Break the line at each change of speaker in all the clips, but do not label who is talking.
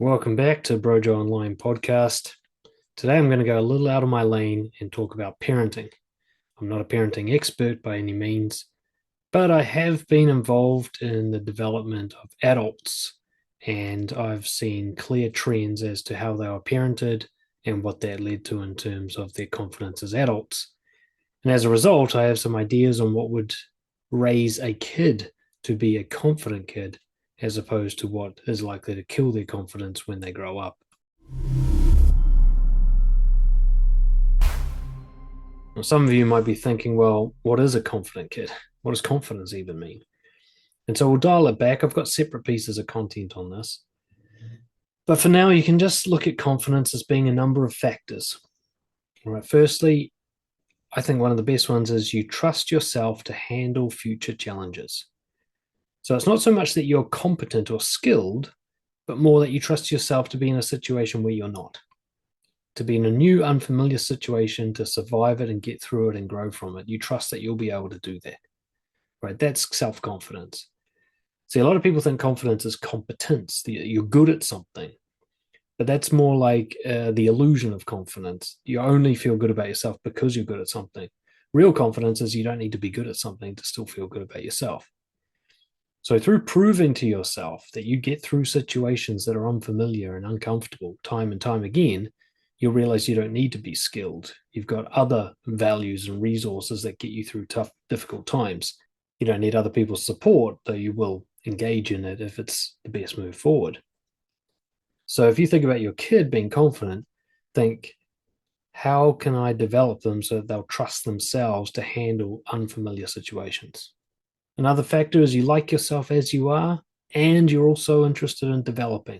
Welcome back to Brojo Online Podcast. Today I'm going to go a little out of my lane and talk about parenting. I'm not a parenting expert by any means, but I have been involved in the development of adults, and I've seen clear trends as to how they were parented and what that led to in terms of their confidence as adults. And as a result, I have some ideas on what would raise a kid to be a confident kid as opposed to what is likely to kill their confidence when they grow up. Now, some of you might be thinking, well, what is a confident kid? What does confidence even mean? And so we'll dial it back. I've got separate pieces of content on this. But for now, you can just look at confidence as being a number of factors. All right. Firstly, I think one of the best ones is you trust yourself to handle future challenges. So it's not so much that you're competent or skilled, but more that you trust yourself to be in a situation where you're not, to be in a new, unfamiliar situation, to survive it and get through it and grow from it. You trust that you'll be able to do that, right? That's self-confidence. See, a lot of people think confidence is competence, that you're good at something, but that's more like the illusion of confidence. You only feel good about yourself because you're good at something. Real confidence is you don't need to be good at something to still feel good about yourself. So through proving to yourself that you get through situations that are unfamiliar and uncomfortable time and time again, you'll realize you don't need to be skilled. You've got other values and resources that get you through tough, difficult times. You don't need other people's support, though you will engage in it if it's the best move forward. So if you think about your kid being confident, think, how can I develop them so that they'll trust themselves to handle unfamiliar situations? Another factor is you like yourself as you are, and you're also interested in developing.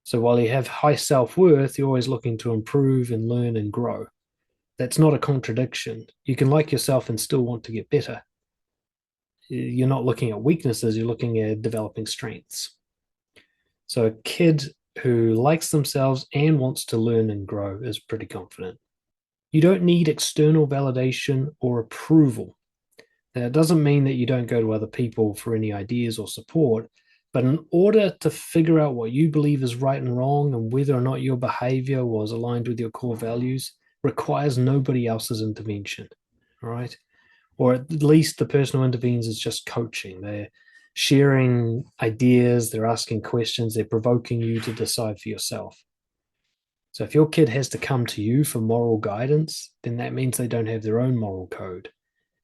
So while you have high self-worth, you're always looking to improve and learn and grow. That's not a contradiction. You can like yourself and still want to get better. You're not looking at weaknesses, you're looking at developing strengths. So a kid who likes themselves and wants to learn and grow is pretty confident. You don't need external validation or approval. Now, it doesn't mean that you don't go to other people for any ideas or support, but in order to figure out what you believe is right and wrong and whether or not your behavior was aligned with your core values requires nobody else's intervention, all right? Or at least the person who intervenes is just coaching. They're sharing ideas, they're asking questions, they're provoking you to decide for yourself. So if your kid has to come to you for moral guidance, then that means they don't have their own moral code.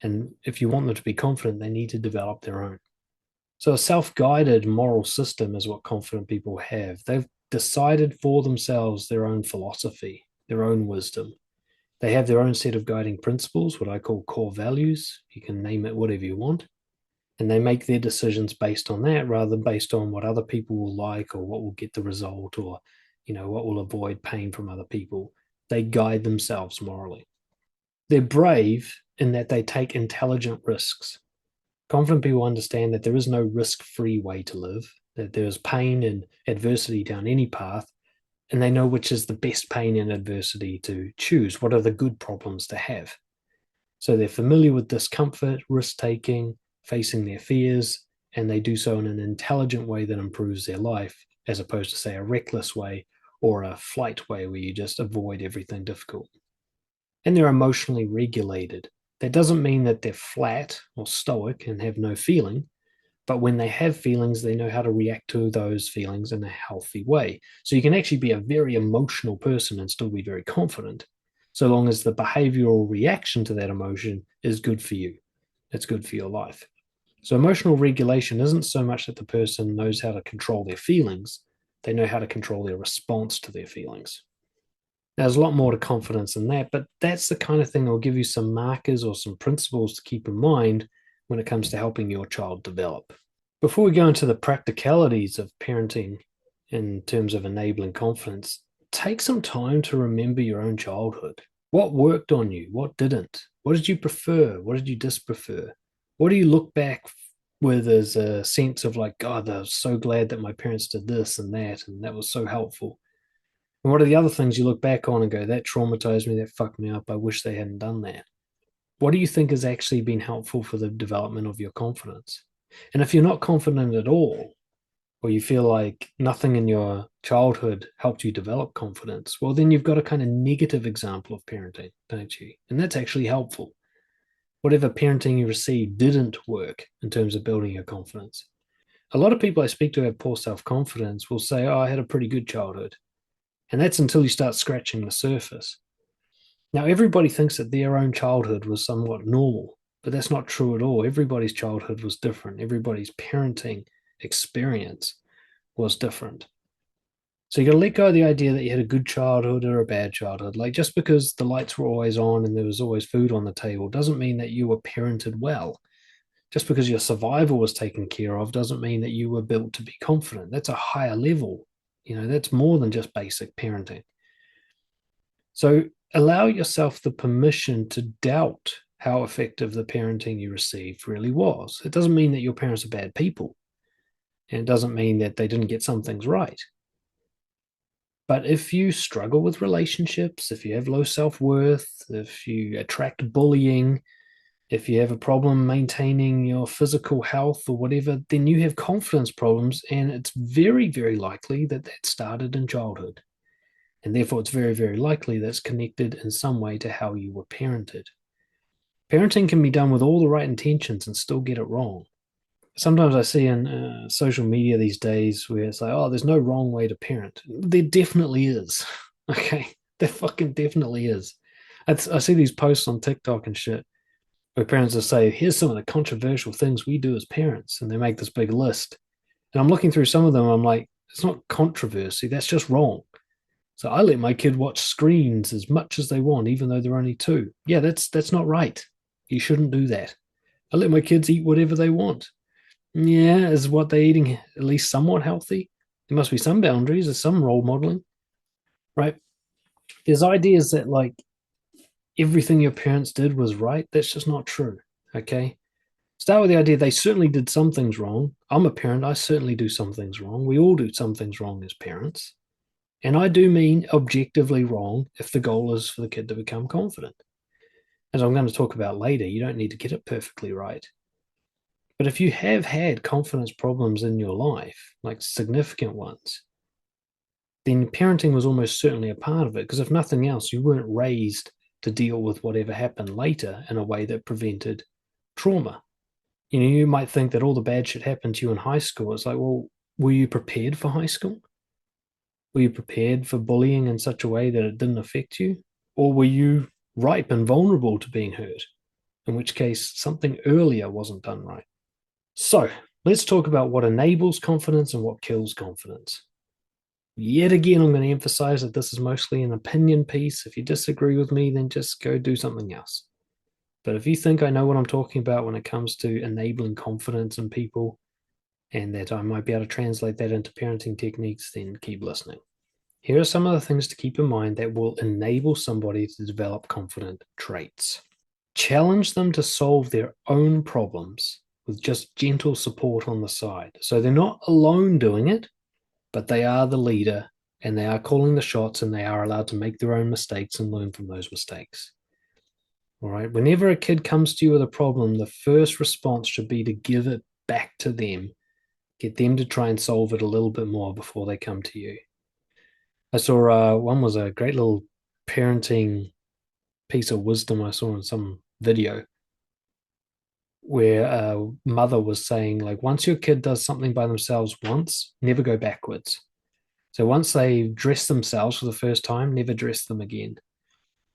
And if you want them to be confident, they need to develop their own. So a self-guided moral system is what confident people have. They've decided for themselves their own philosophy, their own wisdom. They have their own set of guiding principles, what I call core values. You can name it whatever you want. And they make their decisions based on that rather than based on what other people will like or what will get the result or, what will avoid pain from other people. They guide themselves morally. They're brave in that they take intelligent risks. Confident people understand that there is no risk-free way to live, that there is pain and adversity down any path, and they know which is the best pain and adversity to choose. What are the good problems to have? So they're familiar with discomfort, risk-taking, facing their fears, and they do so in an intelligent way that improves their life, as opposed to, say, a reckless way or a flight way where you just avoid everything difficult. And they're emotionally regulated. That doesn't mean that they're flat or stoic and have no feeling, but when they have feelings, they know how to react to those feelings in a healthy way. So you can actually be a very emotional person and still be very confident, so long as the behavioral reaction to that emotion is good for you. It's good for your life. So emotional regulation isn't so much that the person knows how to control their feelings, they know how to control their response to their feelings. Now, there's a lot more to confidence than that, but that's the kind of thing that will give you some markers or some principles to keep in mind when it comes to helping your child develop. Before we go into the practicalities of parenting in terms of enabling confidence, take some time to remember your own childhood. What worked on you? What didn't? What did you prefer? What did you disprefer? What do you look back with as a sense of like, God, I'm so glad that my parents did this and that was so helpful? And what are the other things you look back on and go, that traumatized me, that fucked me up, I wish they hadn't done that? What do you think has actually been helpful for the development of your confidence? And if you're not confident at all, or you feel like nothing in your childhood helped you develop confidence, well, then you've got a kind of negative example of parenting, don't you? And that's actually helpful. Whatever parenting you received didn't work in terms of building your confidence. A lot of people I speak to who have poor self confidence will say, "Oh, I had a pretty good childhood." And that's until you start scratching the surface. Now, everybody thinks that their own childhood was somewhat normal, but that's not true at all. Everybody's childhood was different, everybody's parenting experience was different. So you got to let go of the idea that you had a good childhood or a bad childhood. Like just because the lights were always on and there was always food on the table doesn't mean that you were parented well. Just because your survival was taken care of doesn't mean that you were built to be confident. That's a higher level. That's more than just basic parenting. So allow yourself the permission to doubt how effective the parenting you received really was. It doesn't mean that your parents are bad people, and it doesn't mean that they didn't get some things right. But if you struggle with relationships, if you have low self worth, if you attract bullying, if you have a problem maintaining your physical health or whatever, then you have confidence problems. And it's very, very likely that that started in childhood. And therefore, it's very, very likely that's connected in some way to how you were parented. Parenting can be done with all the right intentions and still get it wrong. Sometimes I see in social media these days where it's like, oh, there's no wrong way to parent. There definitely is. Okay. There fucking definitely is. I see these posts on TikTok and shit where parents will say, here's some of the controversial things we do as parents. And they make this big list. And I'm looking through some of them. I'm like, it's not controversy. That's just wrong. So I let my kid watch screens as much as they want, even though they're only 2. Yeah, that's not right. You shouldn't do that. I let my kids eat whatever they want. Yeah, is what they're eating at least somewhat healthy? There must be some boundaries, there's some role modeling, right? There's ideas that like everything your parents did was right. That's just not true. Okay. Start with the idea they certainly did some things wrong. I'm a parent. I certainly do some things wrong. We all do some things wrong as parents. And I do mean objectively wrong if the goal is for the kid to become confident. As I'm going to talk about later, you don't need to get it perfectly right. But if you have had confidence problems in your life, like significant ones, then parenting was almost certainly a part of it. Because if nothing else, you weren't raised to deal with whatever happened later in a way that prevented trauma. You might think that all the bad shit happened to you in high school. It's like, well, were you prepared for high school? Were you prepared for bullying in such a way that it didn't affect you? Or were you ripe and vulnerable to being hurt? In which case, something earlier wasn't done right. So, let's talk about what enables confidence and what kills confidence. Yet again, I'm going to emphasize that this is mostly an opinion piece. If you disagree with me, then just go do something else. But if you think I know what I'm talking about when it comes to enabling confidence in people and that I might be able to translate that into parenting techniques, then keep listening. Here are some of the things to keep in mind that will enable somebody to develop confident traits. Challenge them to solve their own problems with just gentle support on the side. So they're not alone doing it, but they are the leader and they are calling the shots and they are allowed to make their own mistakes and learn from those mistakes. All right. Whenever a kid comes to you with a problem, the first response should be to give it back to them, get them to try and solve it a little bit more before they come to you. I saw one was a great little parenting piece of wisdom I saw in some video where a mother was saying, like, once your kid does something by themselves once, never go backwards. So once they dress themselves for the first time, never dress them again.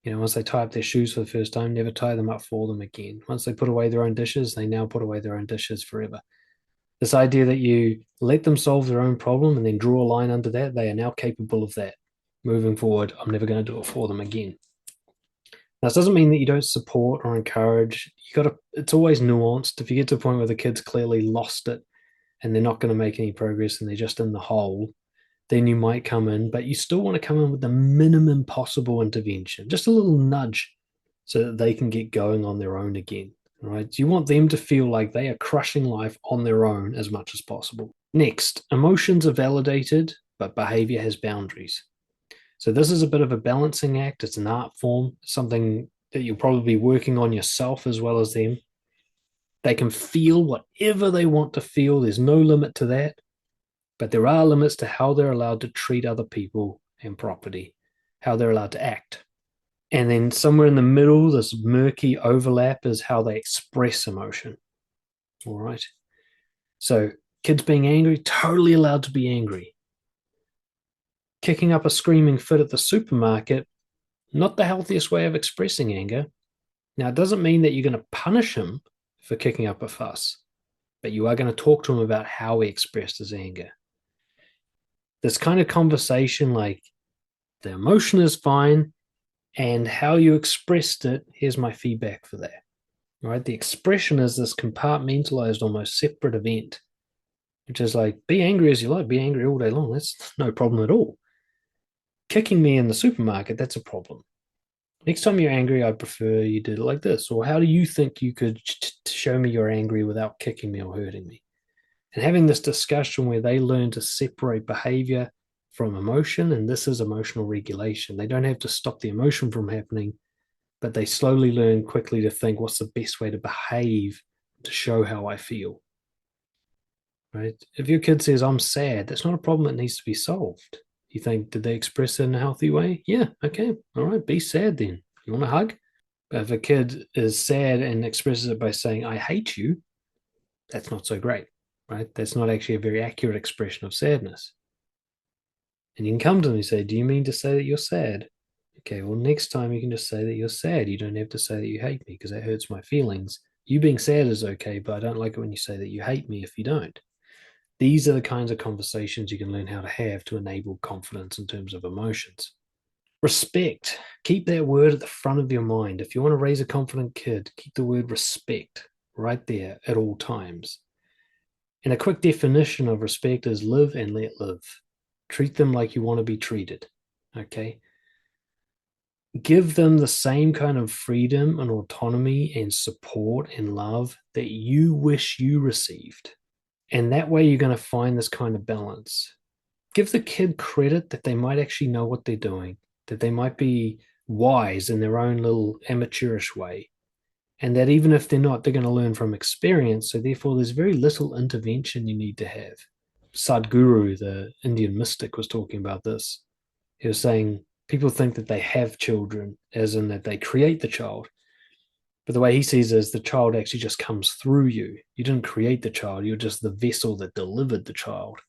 Once they tie up their shoes for the first time, never tie them up for them again. Once they put away their own dishes, they now put away their own dishes forever. This idea that you let them solve their own problem and then draw a line under that, they are now capable of that. Moving forward, I'm never going to do it for them again. Now, this doesn't mean that you don't support or encourage. It's always nuanced. If you get to a point where the kid's clearly lost it and they're not going to make any progress and they're just in the hole, then you might come in, but you still want to come in with the minimum possible intervention, just a little nudge so that they can get going on their own again. Right? You want them to feel like they are crushing life on their own as much as possible. Next, emotions are validated, but behavior has boundaries. So this is a bit of a balancing act. It's an art form, something that you'll probably be working on yourself as well as them. They can feel whatever they want to feel. There's no limit to that. But there are limits to how they're allowed to treat other people and property, how they're allowed to act. And then somewhere in the middle, this murky overlap is how they express emotion. All right. So kids being angry, totally allowed to be angry. Kicking up a screaming fit at the supermarket, not the healthiest way of expressing anger. Now, it doesn't mean that you're going to punish him for kicking up a fuss, but you are going to talk to him about how he expressed his anger. This kind of conversation, like the emotion is fine, and how you expressed it, here's my feedback for that. Right? The expression is this compartmentalized, almost separate event, which is like, be angry as you like, be angry all day long. That's no problem at all. Kicking me in the supermarket, that's a problem. Next time you're angry, I prefer you did it like this. Or how do you think you could show me you're angry without kicking me or hurting me? And having this discussion where they learn to separate behavior from emotion, and this is emotional regulation. They don't have to stop the emotion from happening, but they slowly learn quickly to think, what's the best way to behave to show how I feel? Right? If your kid says, I'm sad, that's not a problem that needs to be solved. You think, did they express it in a healthy way? Yeah, okay, all right, be sad then. You want a hug? But if a kid is sad and expresses it by saying, I hate you, that's not so great, right? That's not actually a very accurate expression of sadness. And you can come to them and say, do you mean to say that you're sad? Okay, well, next time you can just say that you're sad. You don't have to say that you hate me because that hurts my feelings. You being sad is okay, but I don't like it when you say that you hate me if you don't. These are the kinds of conversations you can learn how to have to enable confidence in terms of emotions. Respect. Keep that word at the front of your mind. If you want to raise a confident kid, keep the word respect right there at all times. And a quick definition of respect is live and let live. Treat them like you want to be treated. Okay. Give them the same kind of freedom and autonomy and support and love that you wish you received. And that way, you're going to find this kind of balance. Give the kid credit that they might actually know what they're doing, that they might be wise in their own little amateurish way. And that even if they're not, they're going to learn from experience. So, therefore, there's very little intervention you need to have. Sadhguru, the Indian mystic, was talking about this. He was saying people think that they have children, as in that they create the child. But the way he sees it is the child actually just comes through you. You didn't create the child, you're just the vessel that delivered the child.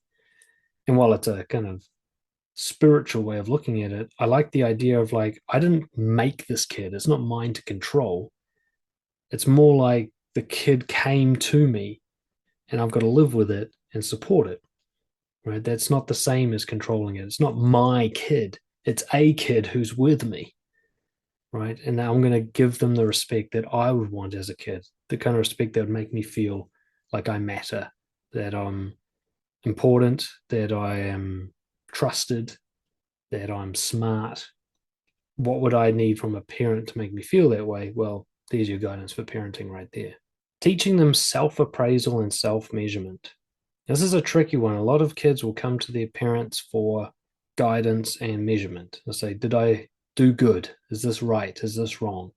And while it's a kind of spiritual way of looking at it, I like the idea of like, I didn't make this kid. It's not mine to control. It's more like the kid came to me and I've got to live with it and support it. Right? That's not the same as controlling it. It's not my kid. It's a kid who's with me. Right. And now I'm going to give them the respect that I would want as a kid, the kind of respect that would make me feel like I matter, that I'm important, that I am trusted, that I'm smart. What would I need from a parent to make me feel that way? Well, there's your guidance for parenting right there. Teaching them self-appraisal and self-measurement. This is a tricky one. A lot of kids will come to their parents for guidance and measurement. They'll say, did I do good? Is this right? Is this wrong?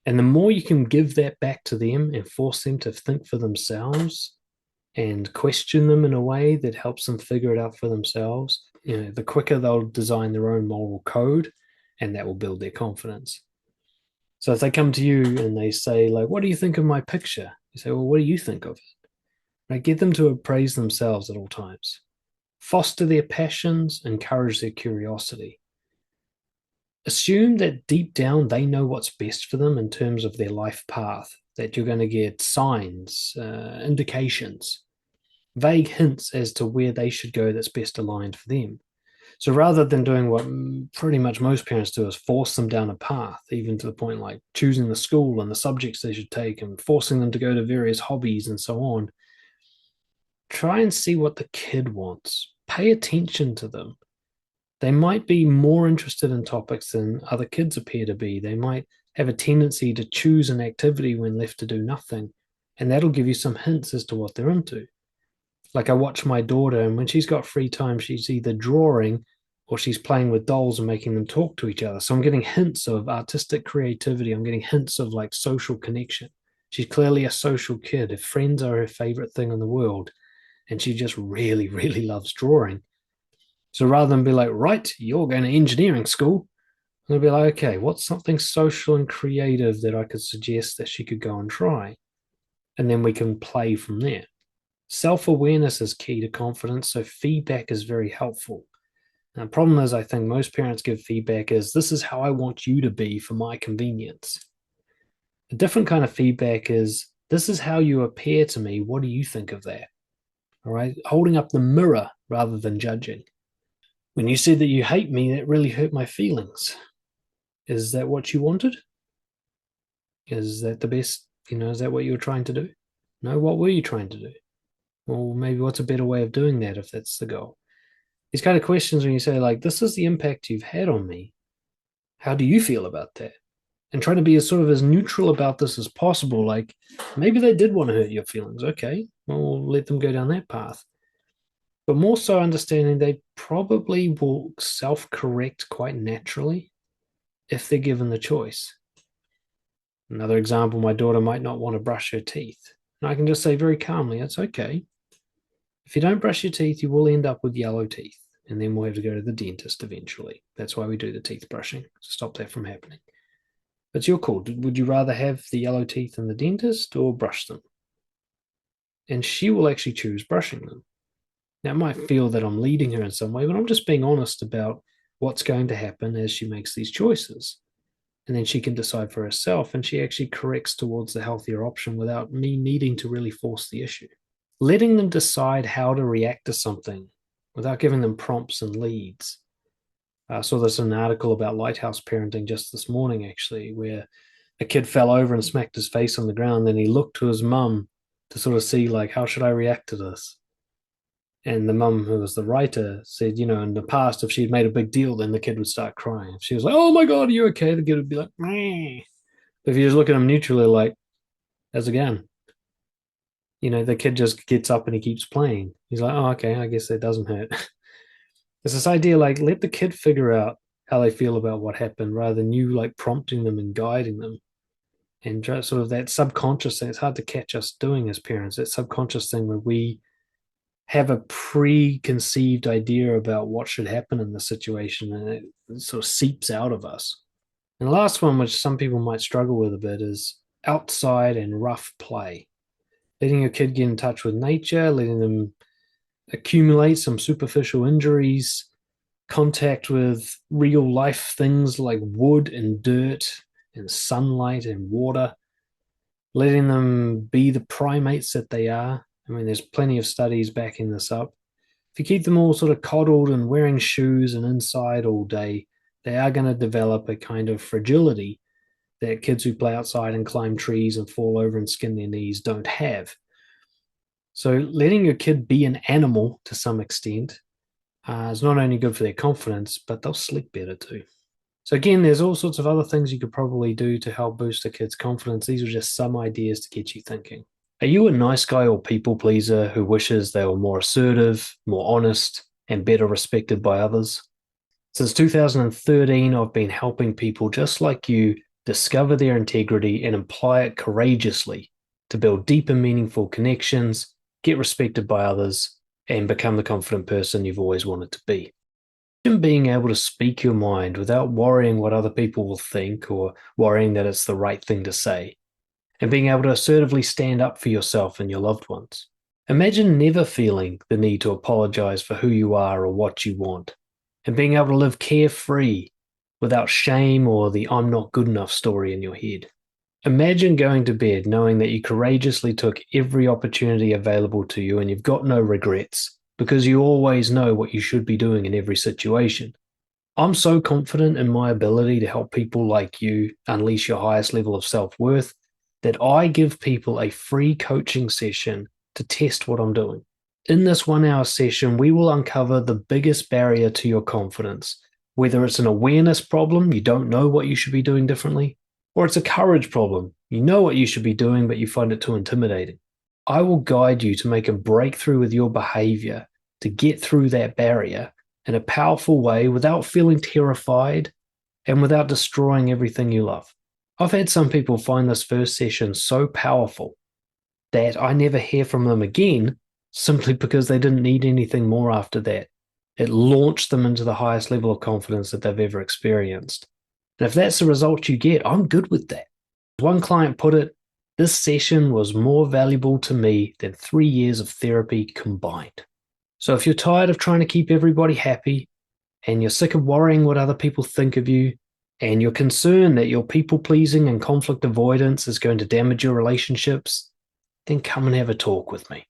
And the more you can give that back to them and force them to think for themselves and question them in a way that helps them figure it out for themselves, the quicker they'll design their own moral code, and that will build their confidence. So if they come to you and they say, like, what do you think of my picture? You say, well, what do you think of it? Right? Get them to appraise themselves at all times. Foster their passions, encourage their curiosity. Assume that deep down they know what's best for them in terms of their life path, that you're going to get signs, indications, vague hints as to where they should go that's best aligned for them. So rather than doing what pretty much most parents do is force them down a path, even to the point like choosing the school and the subjects they should take and forcing them to go to various hobbies and so on, try and see what the kid wants. Pay attention to them. They might be more interested in topics than other kids appear to be. They might have a tendency to choose an activity when left to do nothing, and that'll give you some hints as to what they're into. Like I watch my daughter, and when she's got free time, she's either drawing or she's playing with dolls and making them talk to each other. So I'm getting hints of artistic creativity. I'm getting hints of like social connection. She's clearly a social kid. If friends are her favorite thing in the world, and she just really, really loves drawing. So rather than be like, right, you're going to engineering school, I'm going to be like, okay, what's something social and creative that I could suggest that she could go and try? And then we can play from there. Self-awareness is key to confidence, so feedback is very helpful. Now, the problem is, I think most parents give feedback as, this is how I want you to be for my convenience. A different kind of feedback is, this is how you appear to me. What do you think of that? All right. Holding up the mirror rather than judging. When you said that you hate me, that really hurt my feelings. Is that what you wanted? Is that the best? Is that what you were trying to do? No, what were you trying to do? Well, maybe what's a better way of doing that if that's the goal? These kind of questions when you say, like, this is the impact you've had on me. How do you feel about that? And trying to be as sort of as neutral about this as possible. Like, maybe they did want to hurt your feelings. Okay, well, we'll let them go down that path. But more so understanding they probably will self-correct quite naturally if they're given the choice. Another example, my daughter might not want to brush her teeth. And I can just say very calmly, it's okay. If you don't brush your teeth, you will end up with yellow teeth. And then we'll have to go to the dentist eventually. That's why we do the teeth brushing, to stop that from happening. But it's your call. Would you rather have the yellow teeth in the dentist or brush them? And she will actually choose brushing them. Now, it might feel that I'm leading her in some way, but I'm just being honest about what's going to happen as she makes these choices. And then she can decide for herself, and she actually corrects towards the healthier option without me needing to really force the issue. Letting them decide how to react to something without giving them prompts and leads. I saw this in an article about lighthouse parenting just this morning, actually, where a kid fell over and smacked his face on the ground. Then he looked to his mum to sort of see, like, how should I react to this? And the mum, who was the writer, said, in the past, if she'd made a big deal, then the kid would start crying. If she was like, oh my God, are you okay? The kid would be like, meh. But if you just look at him neutrally, like, how's it going? The kid just gets up and he keeps playing. He's like, oh, okay, I guess that doesn't hurt. It's this idea, like, let the kid figure out how they feel about what happened rather than you, like, prompting them and guiding them. And just sort of that subconscious thing, it's hard to catch us doing as parents, that subconscious thing where we have a preconceived idea about what should happen in the situation, and it sort of seeps out of us. And the last one, which some people might struggle with a bit, is outside and rough play. Letting your kid get in touch with nature, letting them accumulate some superficial injuries, contact with real life things like wood and dirt and sunlight and water, letting them be the primates that they are. I mean, there's plenty of studies backing this up. If you keep them all sort of coddled and wearing shoes and inside all day, they are going to develop a kind of fragility that kids who play outside and climb trees and fall over and skin their knees don't have. So letting your kid be an animal to some extent is not only good for their confidence, but they'll sleep better too. So again, there's all sorts of other things you could probably do to help boost a kid's confidence. These are just some ideas to get you thinking. Are you a nice guy or people pleaser who wishes they were more assertive, more honest, and better respected by others? Since 2013, I've been helping people just like you discover their integrity and apply it courageously to build deep and meaningful connections, get respected by others, and become the confident person you've always wanted to be. Being able to speak your mind without worrying what other people will think or worrying that it's the right thing to say, and being able to assertively stand up for yourself and your loved ones. Imagine never feeling the need to apologize for who you are or what you want, and being able to live carefree without shame or the I'm not good enough story in your head. Imagine going to bed knowing that you courageously took every opportunity available to you and you've got no regrets because you always know what you should be doing in every situation. I'm so confident in my ability to help people like you unleash your highest level of self-worth that I give people a free coaching session to test what I'm doing. In this 1-hour session, we will uncover the biggest barrier to your confidence, whether it's an awareness problem, you don't know what you should be doing differently, or it's a courage problem, you know what you should be doing, but you find it too intimidating. I will guide you to make a breakthrough with your behavior to get through that barrier in a powerful way without feeling terrified and without destroying everything you love. I've had some people find this first session so powerful that I never hear from them again simply because they didn't need anything more after that. It launched them into the highest level of confidence that they've ever experienced. And if that's the result you get, I'm good with that. One client put it, this session was more valuable to me than 3 years of therapy combined. So if you're tired of trying to keep everybody happy, and you're sick of worrying what other people think of you, and you're concerned that your people pleasing and conflict avoidance is going to damage your relationships, then come and have a talk with me.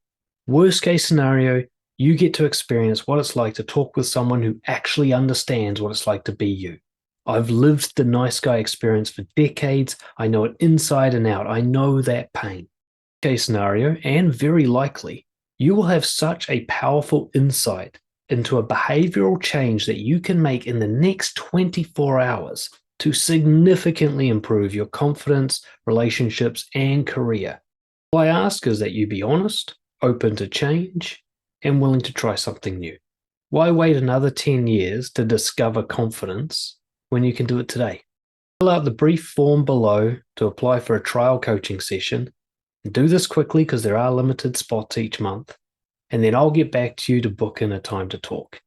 Worst case scenario, you get to experience what it's like to talk with someone who actually understands what it's like to be you. I've lived the nice guy experience for decades. I know it inside and out. I know that pain. Case scenario, and very likely, you will have such a powerful insight into a behavioral change that you can make in the next 24 hours to significantly improve your confidence, relationships, and career. All I ask is that you be honest, open to change, and willing to try something new. Why wait another 10 years to discover confidence when you can do it today? Fill out the brief form below to apply for a trial coaching session. Do this quickly because there are limited spots each month, and then I'll get back to you to book in a time to talk.